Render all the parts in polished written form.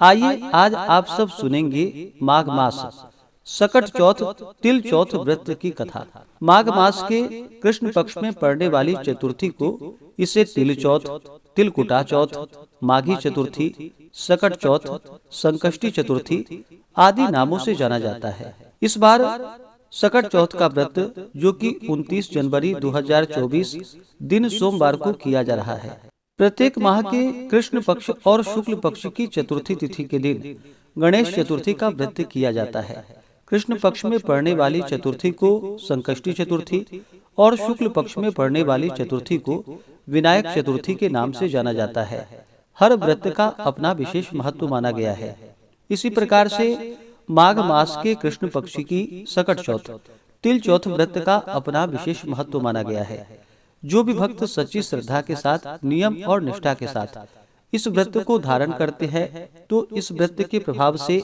आइए आज आप सब सुनेंगे माघ मास सकट चौथ तिल चौथ व्रत की कथा। माघ मास के कृष्ण पक्ष में पड़ने वाली चतुर्थी को इसे तिल चौथ, तिलकुटा चौथ, माघी चतुर्थी, सकट चौथ, संकष्टी चतुर्थी आदि नामों से जाना जाता है। इस बार सकट चौथ का व्रत जो कि 29 जनवरी 2024 दिन सोमवार को किया जा रहा है। प्रत्येक माह के कृष्ण पक्ष और शुक्ल पक्ष की चतुर्थी तिथि के दिन गणेश चतुर्थी का व्रत किया जाता है। कृष्ण पक्ष में पड़ने वाली चतुर्थी को संकष्टी चतुर्थी और शुक्ल पक्ष में पड़ने वाली चतुर्थी को विनायक चतुर्थी के नाम से जाना जाता है। हर व्रत का अपना विशेष महत्व माना गया है। इसी प्रकार से माघ मास के कृष्ण पक्ष की सकट चौथ तिल चौथ व्रत का अपना विशेष महत्व माना गया है। जो भी भक्त सच्ची श्रद्धा के साथ, नियम और निष्ठा के साथ इस व्रत को धारण करते हैं तो इस व्रत के प्रभाव से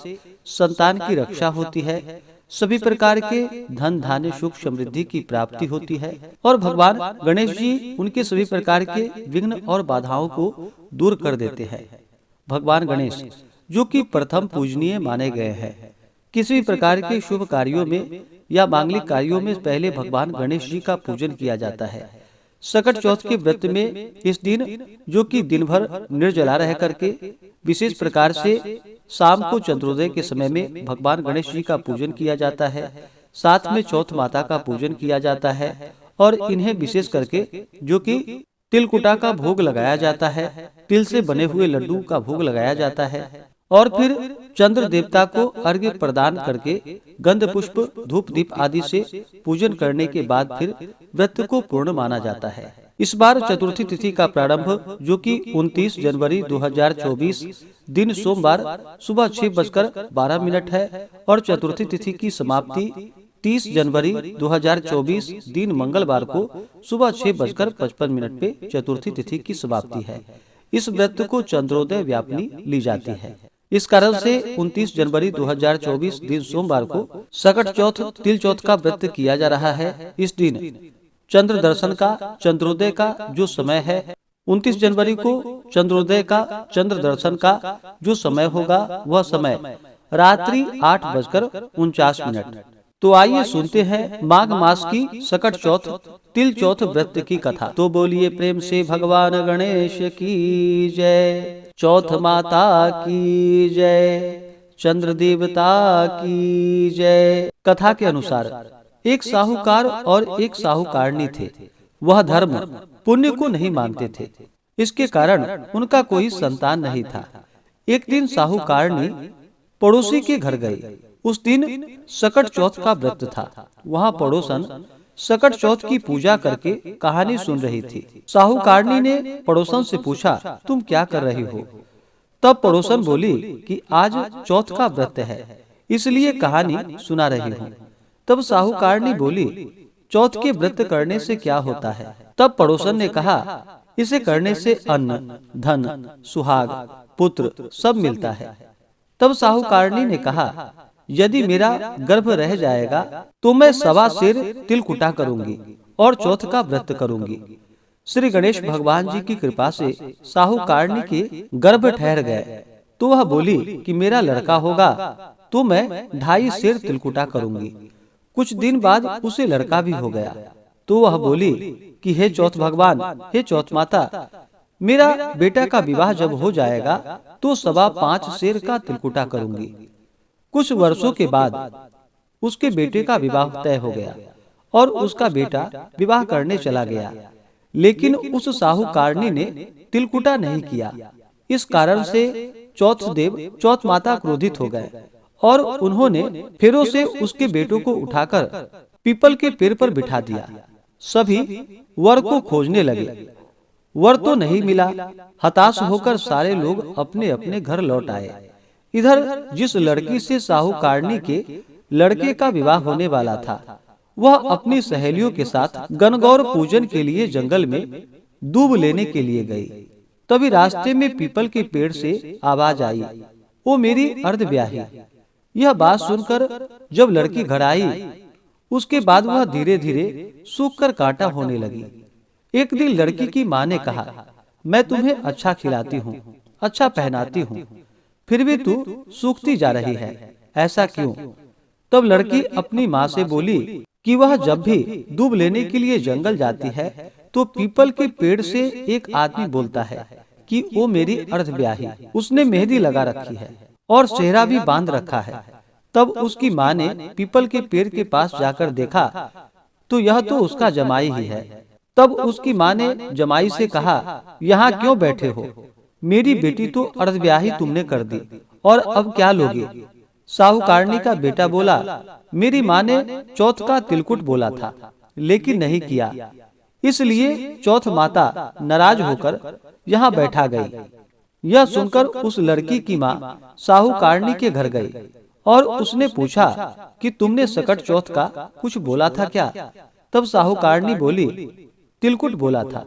संतान की रक्षा होती है, सभी प्रकार के धन धान्य सुख समृद्धि की प्राप्ति होती है और भगवान गणेश जी उनके सभी प्रकार के विघ्न और बाधाओं को दूर कर देते हैं। भगवान गणेश जो कि प्रथम पूजनीय माने गए हैं, किसी भी प्रकार के शुभ कार्यों में या मांगलिक कार्यों में पहले भगवान गणेश जी का पूजन किया जाता है। सकट चौथ के व्रत में इस दिन जो कि दिन भर निर्जला रह करके विशेष प्रकार से शाम को चंद्रोदय के समय में भगवान गणेश जी का पूजन किया जाता है। साथ में चौथ माता का पूजन किया जाता है और इन्हें विशेष करके जो कि तिलकुटा का भोग लगाया जाता है, तिल से बने हुए लड्डू का भोग लगाया जाता है और फिर चंद्र देवता को अर्घ्य प्रदान करके गंध पुष्प धूप दीप आदि से पूजन करने के बाद फिर व्रत को पूर्ण माना जाता है। इस बार चतुर्थी तिथि का प्रारंभ जो कि 29 जनवरी 2024 दिन सोमवार सुबह 6:12 है और चतुर्थी तिथि की समाप्ति 30 जनवरी 2024 दिन मंगलवार को सुबह 6:55 पे चतुर्थी तिथि की समाप्ति है। इस व्रत को चंद्रोदय व्यापनी ली जाती है। इस कारण से 29 जनवरी 2024 दिन सोमवार को सकट चौथ तिल चौथ का व्रत किया जा रहा है। इस दिन चंद्र दर्शन का चंद्रोदय का जो समय है 29 जनवरी को चंद्रोदय का चंद्र दर्शन का जो समय होगा वह समय रात्रि 8:49। तो आइए सुनते हैं माघ मास की सकट चौथ तिल चौथ व्रत की कथा। तो बोलिए प्रेम से भगवान गणेश की जय, चौथ माता की जय, चंद्र देवता की जय। कथा के अनुसार एक साहूकार और एक साहूकारनी थे। वह धर्म पुण्य को नहीं मानते थे, इसके कारण उनका कोई संतान नहीं था। एक दिन साहूकारनी पड़ोसी के घर गई। उस दिन सकट चौथ का व्रत था। वहाँ पड़ोसन सकट चौथ की पूजा करके कहानी सुन रही थी। साहूकारनी ने पड़ोसन से पूछा, तुम क्या कर रही हो? तब पड़ोसन बोली कि आज चौथ का व्रत है, इसलिए कहानी सुना रही हूँ। तब साहूकारनी बोली, चौथ के व्रत करने से क्या होता है? तब पड़ोसन ने कहा, इसे करने से अन्न, धन, सुहाग, पुत्र सब मिलता है। तब साहूकारनी ने कहा, यदि मेरा गर्भ रह जाएगा तो मैं 1.25 सेर तिलकुटा करूंगी और चौथ का व्रत करूंगी। श्री गणेश भगवान जी की कृपा से साहूकारनी के गर्भ ठहर गए तो वह बोली कि मेरा लड़का होगा तो मैं 2.5 सेर तिलकुटा करूंगी। कुछ दिन बाद उसे लड़का भी हो गया तो वह बोली कि हे चौथ भगवान, हे चौथ माता, मेरा बेटा का विवाह जब हो जाएगा तो 5.25 सेर का तिलकुटा करूंगी। कुछ वर्षों के बाद उसके बेटे का विवाह तय हो गया और उसका बेटा विवाह करने चला गया, लेकिन उस साहूकारनी ने तिलकुटा नहीं किया। इस कारण से चौथ माता क्रोधित हो गए और उन्होंने फेरों से उसके बेटों को उठाकर पीपल के पेड़ पर बिठा दिया। सभी वर को खोजने लगे, वर तो नहीं मिला। हताश होकर सारे लोग अपने अपने घर लौट आए। इधर जिस लड़की से साहूकारनी के लड़के का विवाह होने वाला था वह अपनी सहेलियों के साथ गणगौर पूजन के लिए जंगल में दूब लेने के लिए गई। तभी रास्ते में पीपल के पेड़ से आवाज आई, वो मेरी अर्धब्याही। यह बात सुनकर जब लड़की घर आई उसके बाद वह धीरे धीरे सूखकर कांटा होने लगी। एक दिन लड़की की माँ ने कहा, मैं तुम्हें अच्छा खिलाती हूँ, अच्छा पहनाती हूँ, फिर भी तू सूखती जा रही है, ऐसा क्यों? तब लड़की अपनी माँ से बोली कि वह जब भी दूब लेने के लिए जंगल जाती है तो पीपल के पेड़ से एक आदमी बोलता है कि वो मेरी अर्धब्याही, उसने मेहंदी लगा रखी है और सेहरा भी बांध रखा है। तब उसकी माँ ने पीपल के पेड़ के पास जाकर देखा तो यह तो उसका जमाई ही है। तब उसकी माँ ने जमाई से कहा, यहाँ क्यों बैठे हो? मेरी बेटी तो अर्धब्याही तुमने कर दी, और अब क्या लोगे? साहूकारनी का बेटा बोला, मेरी माँ ने चौथ का तिलकुट बोला था लेकिन नहीं किया, इसलिए चौथ माता नाराज होकर यहाँ बैठा गई। यह सुनकर उस लड़की की माँ साहूकारनी के घर गई और उसने पूछा कि तुमने सकट चौथ का कुछ बोला था क्या? तब साहूकारनी बोली, तिलकुट बोला था।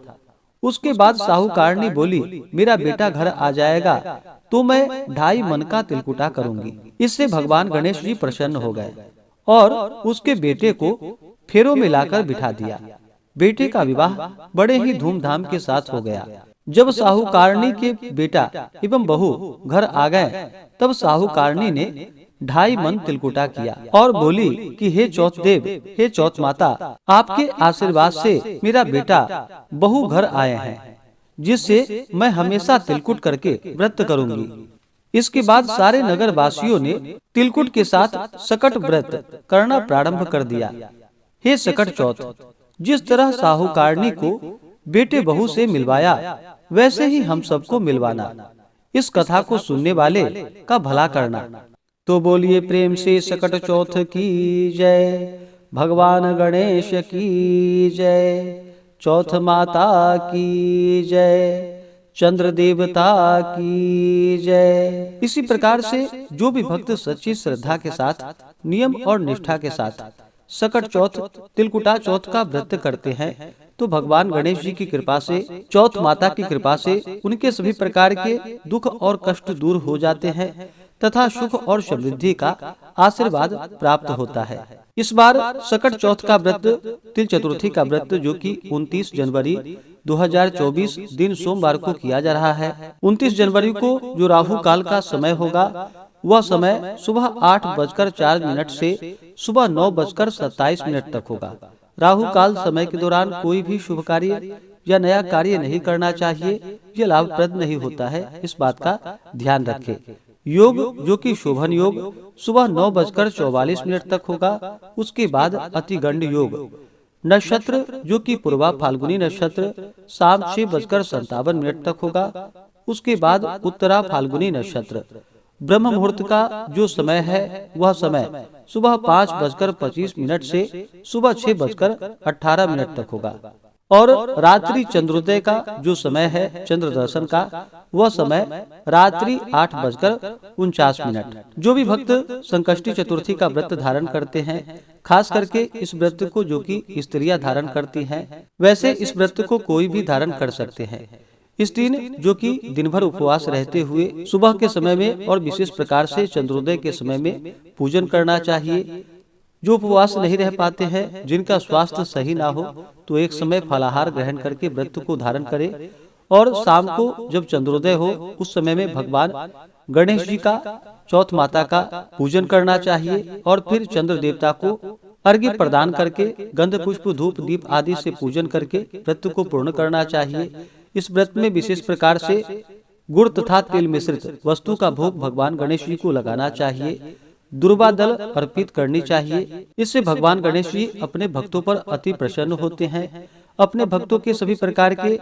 उसके बाद साहूकारनी बोली, मेरा बेटा घर आ जाएगा तो मैं 2.5 मन का तिलकुटा करूंगी। इससे भगवान गणेश जी प्रसन्न हो गए और उसके बेटे को फेरों में लाकर बिठा दिया। बेटे का विवाह बड़े ही धूमधाम के साथ हो गया। जब साहूकारनी के बेटा एवं बहू घर आ गए तब साहूकारनी ने 2.5 मन तिलकुटा किया और बोली कि हे चौथ देव, हे चौथ माता, आपके आशीर्वाद से मेरा बेटा बहू घर आए हैं, जिससे मैं हमेशा तिलकुट करके व्रत करूंगी। इसके बाद सारे नगर वासियों ने तिलकुट के साथ सकट व्रत करना प्रारंभ कर दिया। हे सकट चौथ, जिस तरह साहूकारनी को बेटे बहू से मिलवाया वैसे ही हम सबको मिलवाना। इस कथा को सुनने वाले का भला करना। तो बोलिए प्रेम से सकट चौथ की जय, भगवान गणेश की जय, चौथ माता की जय, चंद्र देवता की जय। इसी प्रकार से जो भी भक्त सच्ची श्रद्धा के साथ, नियम और निष्ठा के साथ सकट चौथ, तिलकुटा चौथ का व्रत करते हैं तो भगवान गणेश जी की कृपा से, चौथ माता की कृपा से उनके सभी प्रकार के दुख और कष्ट दूर हो जाते हैं तथा सुख और समृद्धि का आशीर्वाद प्राप्त होता है। इस बार सकट चौथ का व्रत, तिल चतुर्थी का व्रत जो कि 29 जनवरी 2024 दिन सोमवार को किया जा रहा है। 29 जनवरी को जो राहु काल का समय होगा वह समय सुबह 8:04 से सुबह 9:27 तक होगा। राहु काल समय के दौरान कोई भी शुभ कार्य या नया कार्य नहीं करना चाहिए, यह लाभप्रद नहीं होता है, इस बात का ध्यान रखें। योग जो कि शोभन योग सुबह 9:44 तक होगा। उसके बाद अतिगंड योग। नक्षत्र जो कि पूर्वा फाल्गुनी नक्षत्र शाम 6:57 तक होगा। उसके बाद उत्तरा फाल्गुनी नक्षत्र। ब्रह्म मुहूर्त का जो समय है वह समय सुबह 5:25 से सुबह 6:18 तक होगा। और रात्रि चंद्रोदय का जो समय है चंद्र दर्शन का, वह समय रात्रि 8:49। जो भी भक्त संकष्टी चतुर्थी का व्रत धारण करते हैं, खास करके इस व्रत को जो कि स्त्रियां धारण करती हैं, वैसे इस व्रत को कोई भी धारण कर सकते हैं। इस दिन जो कि दिन भर उपवास रहते हुए सुबह के समय में और विशेष प्रकार से चंद्रोदय के समय में पूजन करना चाहिए। जो उपवास नहीं रह पाते हैं, जिनका स्वास्थ्य सही ना हो, तो एक समय फलाहार ग्रहण करके व्रत को धारण करें और शाम को जब चंद्रोदय हो उस समय में भगवान गणेश जी का, चौथ माता का पूजन करना चाहिए और फिर चंद्र देवता को अर्घ्य प्रदान करके गंध पुष्प धूप दीप आदि से पूजन करके व्रत को पूर्ण करना चाहिए। इस व्रत में विशेष प्रकार से गुड़ तथा तेल मिश्रित वस्तु का भोग भगवान गणेश जी को लगाना चाहिए। दुर्वा दल अर्पित करनी चाहिए। इससे भगवान गणेश जी अपने भक्तों पर अति प्रसन्न होते हैं, अपने भक्तों के सभी प्रकार के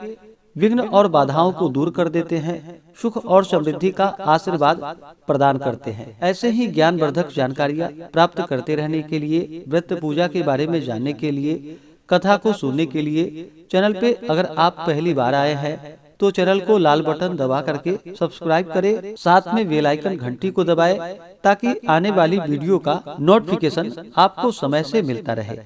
विघ्न और बाधाओं को दूर कर देते हैं, सुख और समृद्धि का आशीर्वाद प्रदान करते हैं। ऐसे ही ज्ञानवर्धक जानकारियां प्राप्त करते रहने के लिए, व्रत पूजा के बारे में जानने के लिए, कथा को सुनने के लिए चैनल पे अगर आप पहली बार आए हैं तो चैनल को लाल बटन दबा करके सब्सक्राइब करें, साथ में बेल आइकन घंटी को दबाएं ताकि आने वाली वीडियो का नोटिफिकेशन आपको समय से मिलता रहे।